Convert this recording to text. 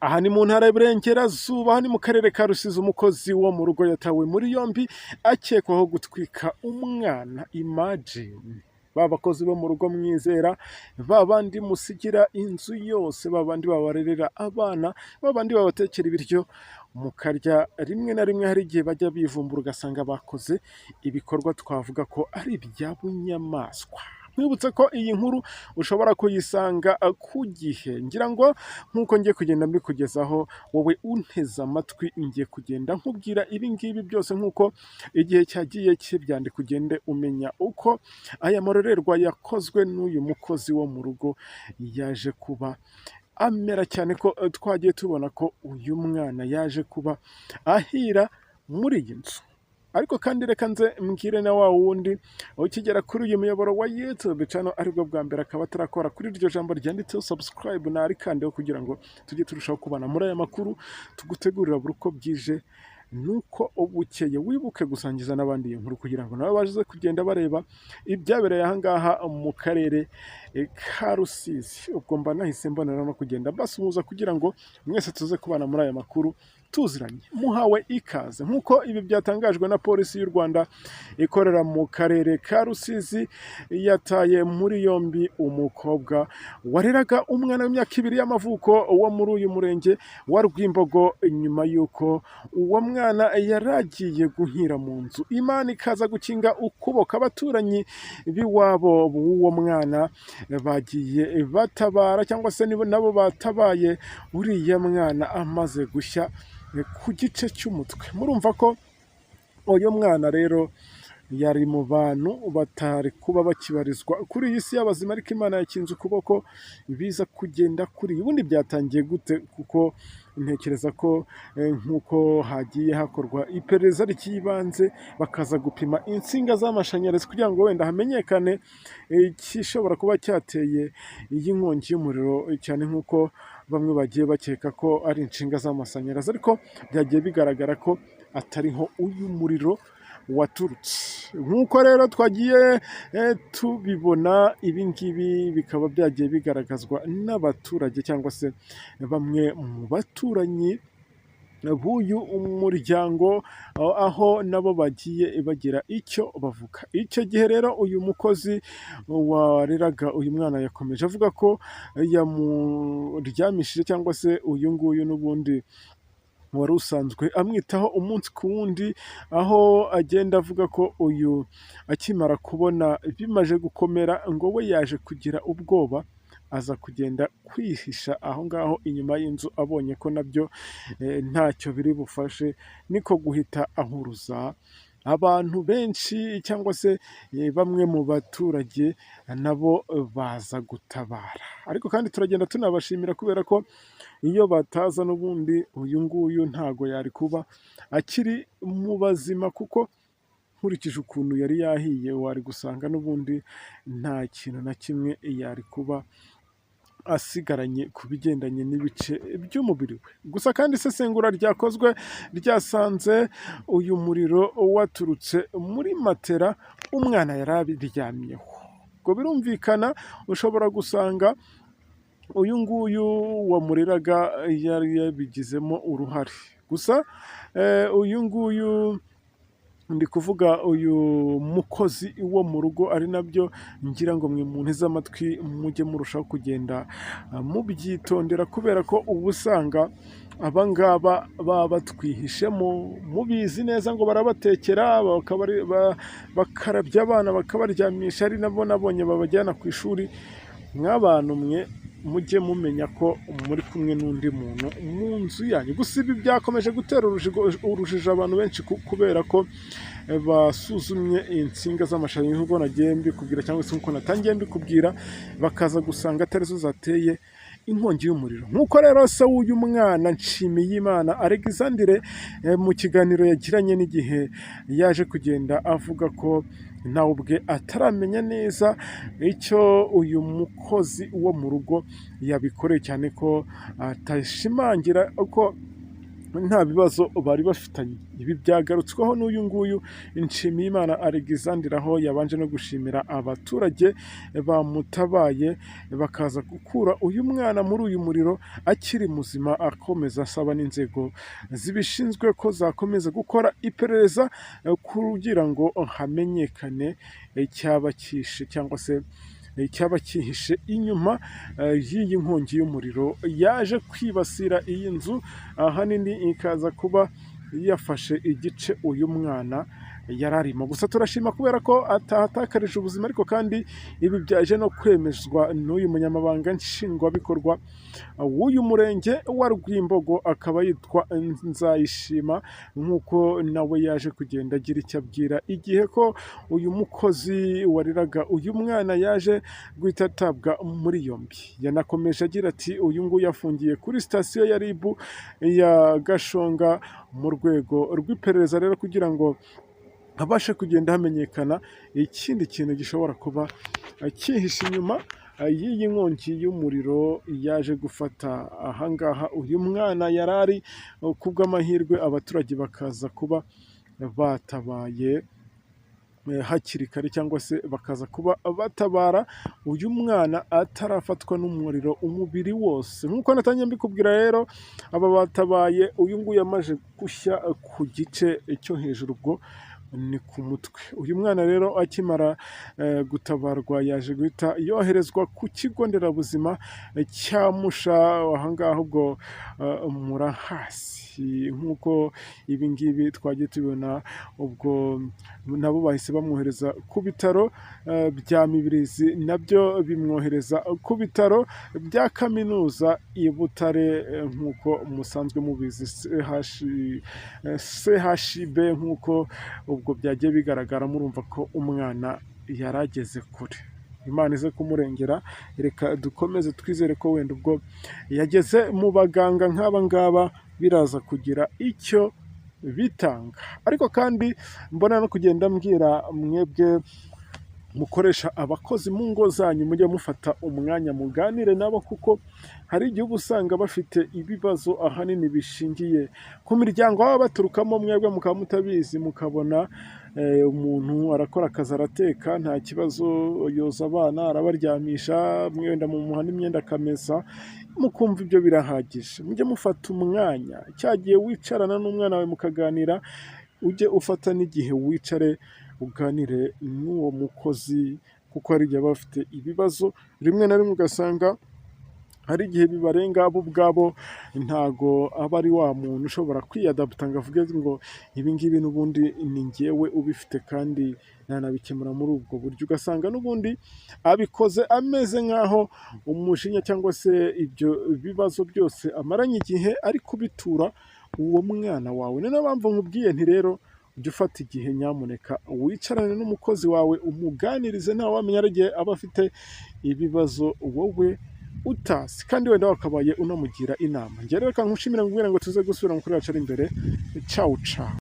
Aha ni mu ntara y'Iburengerazuba, aha ni mu karere ka Rusizi. Umukozi wo mu rugo yatawe muri yombi akekwaho gutwika umwana. Imagine ba bakozi bo mu rugo mwizera, ba bandi musigira inzu yose, ba bandi babarerera abana, ba bandi babatekera ibiryo mukarya. Rimwe na rimwe hari igihe bajya bivumbura ugasanga bakoze ibikorwa twavuga ko ari ibya bunyamaswa. Nkwibutse ko iyi nkuru ushobora kuyisanga ku Gihe. Ngira ngo nk'uko ngiye kugenda mbikugezaho, wowe unteze amatwi, ngiye kugenda nkubwira ibi ngibi byose nk'uko igihe cyagiye kibyandika, ugende umenya uko aya marorerwa yakozwe n'uyu mukozi wo mu rugo yaje kuba amera, cyane ko twagiye tubona ko uyu mwana yaje kuba ahira muri iyi nzu. Ariko kandi reka nze mbwire na wa wundi ukigera kuri uyu muyoboro wa YouTube channel aribwo bwa mbere akaba atarakora kuri iryo jambo ryanditseho subscribe, narikandeho kugira ngo tujye turushaho kubana muri aya makuru tugutegurira buri uko bwije nuko bukeye. Wibuke gusangiza n'abandi iyi nkuru kugira ngo nabo baze kugenda bareba ibyabereye aha ngaha mu karere ka Rusizi. Ubwo mba nahise mbonera no kugenda basuhuza kugira ngo mwese tuze kubana muri aya makuru tuziranye. Muhawe ikaze. Nk'uko ibi byatangajwe na polisi y'u Rwanda ikorera mu karere ka Rusizi, yataye muri yombi umukobwa wareraga umwana w'imyaka 2 y'amavuko wo muri uyu murenge wa Rwimbogo, nyuma y'uko uwo mwana yaragiye guhira mu nzu, Imana ikaza gukinga ukuboko. Abaturanyi b'iwabo b'uwo mwana bagiye batabara, cyangwa se nabo batabaye uriya mwana amaze gushya ku gice cy'umutwe. Murumva ko uyu mwana rero yari mu bantu batari kuba bakibarizwa kuri iyi si y'abazima, ariko Imana yakinze ukuboko biza kugenda kuri. Ubundi byatangiye gute? Kuko ntekereza ko nk'uko hagiye hakorwa iperereza ry'ibanze, bakaza gupima insinga z'amashanyarazi kugira ngo wenda hamenyekane igishobora kuba cyateye iyi nkongi y'umuriro, cyane nk'uko bamwe bagiye bakeka ko ari inshinga z'amashanyarazi, ariko byagiye bigaragara ko atariho uyu muriro waturutse. Nk'uko rero twagiye tubibona, ibi ngibi bikaba byagiye bigaragazwa n'abaturage cyangwa se bamwe mu baturanyi b'uyu muryango, aho nabo bagiye bagira icyo bavuga. Icyo gihe rero uyu mukozi wareraga uyu mwana yakomeje avuga ko yamuryamishije, cyangwa se uyu nguyu n'ubundi wari usanzwe amwitaho umunsi ku wundi, aho agenda avuga ko uyu akimara kubona bimaje gukomera ngo we yaje kugira ubwoba, aza kugenda kwihisha aho ngaho inyuma y'inzu, abonye ko nabyo ntacyo biri bufashe, niko guhita ahuruza abantu benshi, cyangwa se bamwe mu baturage nabo baza gutabara. Ariko kandi turagenda tunabashimira, kubera ko iyo bataza n'ubundi uyu nguyu ntago yari kuba akiri mu bazima, kuko nkurikije ukuntu yari yahiye wari gusanga n'ubundi nta kintu na kimwe yari kuba asigaranye ku bigendanye n'ibice by'umubiri we. Gusa kandi isesengura ryakozwe ryasanze uyu muriro waturutse muri matera umwana yari abiryamyeho. Ubwo birumvikana, ushobora gusanga uyu nguyu wamureraga yari yabigizemo uruhare. Gusa uyu nguyu ndi kuvuga uyu mukozi wo mu rugo, ari nabyo ngira ngo mwe munteze amatwi mujye murushaho kugenda mubyitondera, kubera ko ubu usanga abangaba baba batwihishemo, mubizi neza ngo barabatekera, bakarabya abana, bakabaryamisha, ari nabo nabonye babajyana ku ishuri. Nk'abantu mwe mujye mumenya ko muri kumwe n'undi muntu mu nzu yanyu. Gusa ibi byakomeje gutera urujijo abantu benshi, kubera ko basuzumye insinga z'amashanyarazi nk'uko nagiye mbikubwira, cyangwa se nk'uko natangiye mbikubwira, bakaza gusanga atari zo zateye inkongi y'umuriro. Nk'uko rero se w'uyu mwana Nshimiyimana Alexandre mu kiganiro yagiranye n'Igihe yaje kugenda avuga ko nawe ubwe ataramenya neza icyo uyu mukozi wo mu rugo yabikoreye, cyane ko atashimangira uko nta bibazo bari bafitanye. Ibi byagarutsweho n'uyu nguyu Nshimiyimana Alexandre, aho yabanje no gushimira abaturage bamutabaye bakaza gukura uyu mwana muri uyu muriro akiri muzima, akomeza asaba n'inzego zibishinzwe ko zakomeza gukora iperereza kugira ngo hamenyekane icyaba cyishe cyangwa se icyaba cyihishe inyuma y'iyi nkongi y'umuriro yaje kwibasira iyi nzu, ahanini ikaza kuba yafashe igice uyu mwana yari arimo. Gusa turashima kubera ko atahatakarije ubuzima, ariko kandi ibi byaje no kwemezwa n'uyu munyamabanga nshingwabikorwa w'uyu murenge wa Rwimbogo, akaba yitwa Nzayishima, nk'uko nawe yaje kugenda agira icyo abwira igihe ko uyu mukozi wareraga uyu mwana yaje guhita atabwa muri yombi. Yanakomeje agira ati uyu nguyu afungiye kuri sitasiyo ya RIB ya Gashonga mu rwego rw'iperereza rero, kugira ngo habashe kugenda hamenyekana ikindi kintu gishobora kuba cyihishe inyuma y'iyi nkongi y'umuriro yaje gufata ahangaha uyu mwana yari ari. Kubw'amahirwe abaturage bakaza kuba batabaye hakiri kare, cyangwa se bakaza kuba batabara uyu mwana atarafatwa n'umuriro umubiri wose. Nk'uko natangiye mbikubwira rero, aba batabaye uyu nguyu yamaze gushya ku gice cyo hejuru, ubwo ni ku mutwe. Uyu mwana rero akimara gutabarwa yaje guhita yoherezwa ku kigo nderabuzima cya Musha, ahangaha ubwo murahasi. Nk'uko ibi ngibi twagiye tubibona, ubwo nabo bahise bamwohereza ku bitaro bya Mibirizi, nabyo bimwohereza ku bitaro bya kaminuza i Butare, nk'uko musanzwe mubizi CHUB, nk'uko ubwo byagiye bigaragara. Murumva ko umwana yari ageze kure. Imana ize kumurengera. Reka dukomeze twizere ko wenda ubwo yageze mu baganga nk'aba ngaba biraza kugira icyo bitanga. Ariko kandi mbona no kugenda mbwira mwebwe mukoresha abakozi mu ngo zanyu, mujye mufata umwanya muganire nabo, kuko hari igihe uba usanga bafite ibibazo ahanini bishingiye ku miryango baba baturukamo. Mwebwe mukaba mutabizi, mukabona umuntu arakora akazi, arateka nta kibazo, yoza abana, arabaryamisha, mwenda mumuha n'imyenda akamesa, mukumva ibyo birahagije. Mujye mufata umwanya, cyagiye wicarana n'umwana wawe mukaganira, ujye ufata n'igihe wicare uganire n'uwo mukozi, kuko hari igihe baba bafite ibibazo rimwe na rimwe, ugasanga hari igihe bibarenga bo ubwabo, ntago aba ari wa muntu ushobora kwiyadaputa ngo avuge ngo ibi ngibi n'ubundi ni njyewe ubifite kandi nanabikemura muri ubwo buryo. Ugasanga n'ubundi abikoze ameze nk'aho umujinya cyangwa se ibyo bibazo byose amaranye igihe ari kubitura uwo mwana wawe. Ni nayo mpamvu nkubwiye nti rero ujye ufata igihe, nyamuneka wicarane n'umukozi wawe umuganirize, ntawe wamenya ari igihe aba afite ibibazo wowe utazi, kandi wenda wakabaye unamugira inama. Njye rero reka nkushimire, nkubwire ngo tuze gusubira mu kuri yacu ari imbere. Ciao ciao.